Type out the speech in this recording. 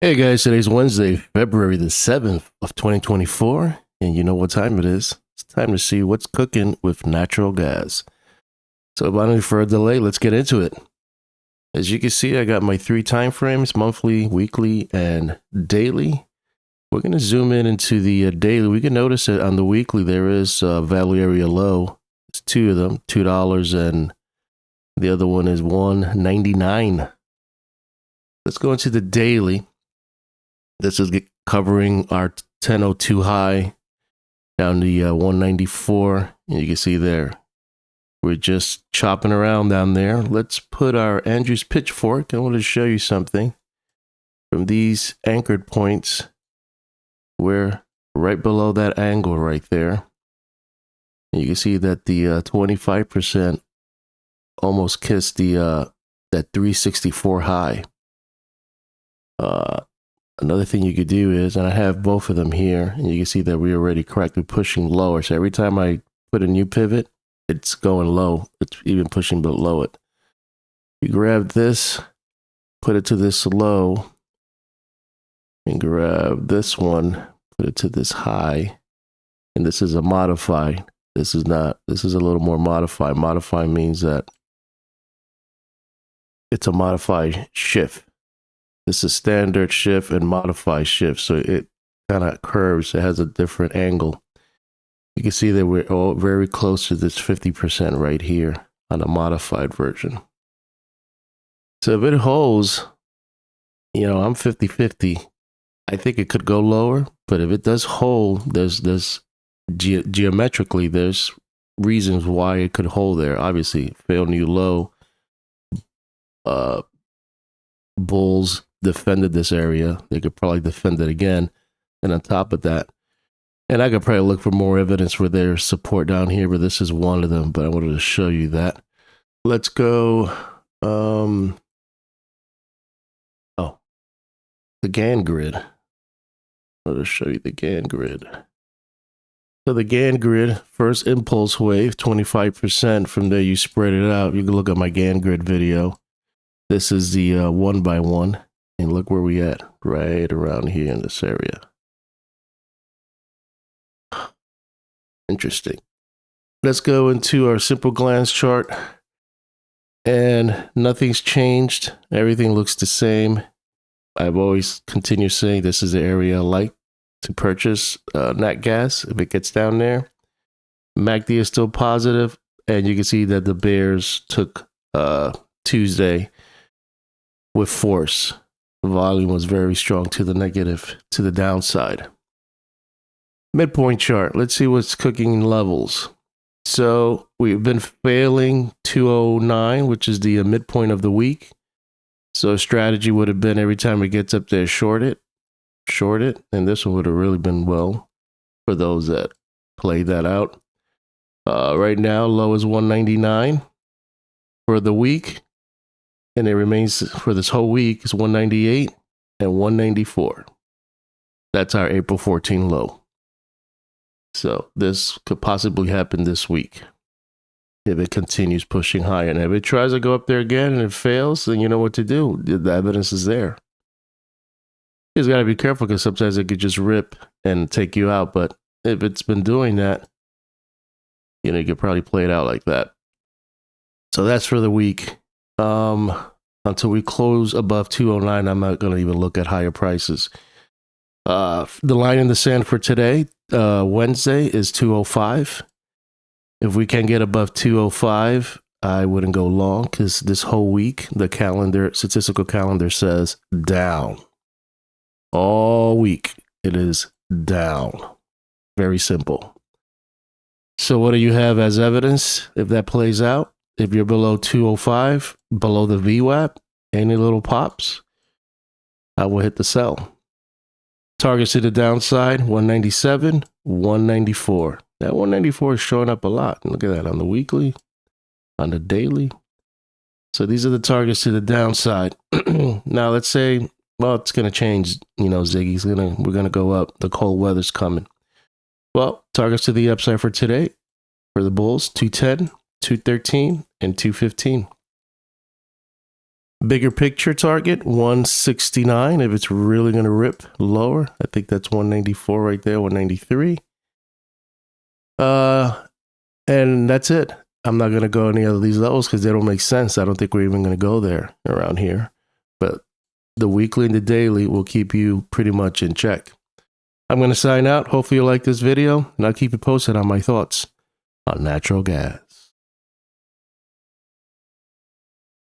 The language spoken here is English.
Hey guys, today's Wednesday, February the 7th of 2024, and you know what time it is. It's time to see what's cooking with natural gas. So without any further delay, let's get into it. As you can see, I got my three time frames, monthly, weekly, and daily. We're going to zoom in into the daily. We can notice that on the weekly, there is a value area low. It's two of them, $2, and the other one is $1.99. Let's go into the daily. This is covering our 1002 high down to 194. And you can see there, we're just chopping around down there. Let's put our Andrews pitchfork. I want to show you something. From these anchored points, we're right below that angle right there. And you can see that the 25% almost kissed the that 364 high. Another thing you could do is, and I have both of them here, and you can see that we're already correctly pushing lower. So every time I put a new pivot, it's going low. It's even pushing below it. You grab this, put it to this low, and grab this one, put it to this high. And this is a modified. This is not, this is a little more modified. Modified means that it's a modified shift. This is standard shift and modified shift. So it kind of curves. It has a different angle. You can see that we're all very close to this 50% right here on the modified version. So if it holds, I'm 50-50. I think it could go lower, but if it does hold, there's geometrically, there's reasons why it could hold there. Obviously, fail new low. Bulls defended this area. They could probably defend it again. And on top of that, and I could probably look for more evidence for their support down here, but this is one of them. But I wanted to show you that. Let's go. The Gann grid. I wanted to show you the Gann grid. So the Gann grid, first impulse wave, 25%. From there, you spread it out. You can look at my Gann grid video. This is the 1 by 1. And look where we at, right around here in this area. Interesting. Let's go into our simple glance chart. And nothing's changed. Everything looks the same. I've always continued saying this is the area I like to purchase nat gas if it gets down there. MACD is still positive, and you can see that the bears took Tuesday with force. The volume was very strong to the negative, to the downside. Midpoint chart. Let's see what's cooking in levels. So we've been failing 209, which is the midpoint of the week. So strategy would have been every time it gets up there, short it. And this one would have really been well for those that play that out. Right now, low is 199 for the week. And it remains for this whole week is 198 and 194. That's our April 14 low. So this could possibly happen this week if it continues pushing higher. And if it tries to go up there again and it fails, then you know what to do. The evidence is there. You just got to be careful because sometimes it could just rip and take you out. But if it's been doing that, you could probably play it out like that. So that's for the week. Until we close above 209, I'm not going to even look at higher prices. The line in the sand for today, Wednesday, is 205. If we can get above 205, I wouldn't go long because this whole week, the statistical calendar says down. All week, it is down. Very simple. So what do you have as evidence if that plays out? If you're below 205, below the VWAP, any little pops, I will hit the sell. Targets to the downside, 197, 194. That 194 is showing up a lot. Look at that on the weekly, on the daily. So these are the targets to the downside. Now let's say, well, it's going to change. Ziggy's we're going to go up. The cold weather's coming. Well, targets to the upside for today, for the bulls, 210, 213, and 215. Bigger picture target 169 if it's really going to rip lower. I think that's 194 right there, 193. And that's it. I'm not going to go any of these levels because they don't make sense. I don't think we're even going to go there around here. But the weekly and the daily will keep you pretty much in check. I'm going to sign out. Hopefully you like this video, and I'll keep you posted on my thoughts on natural gas.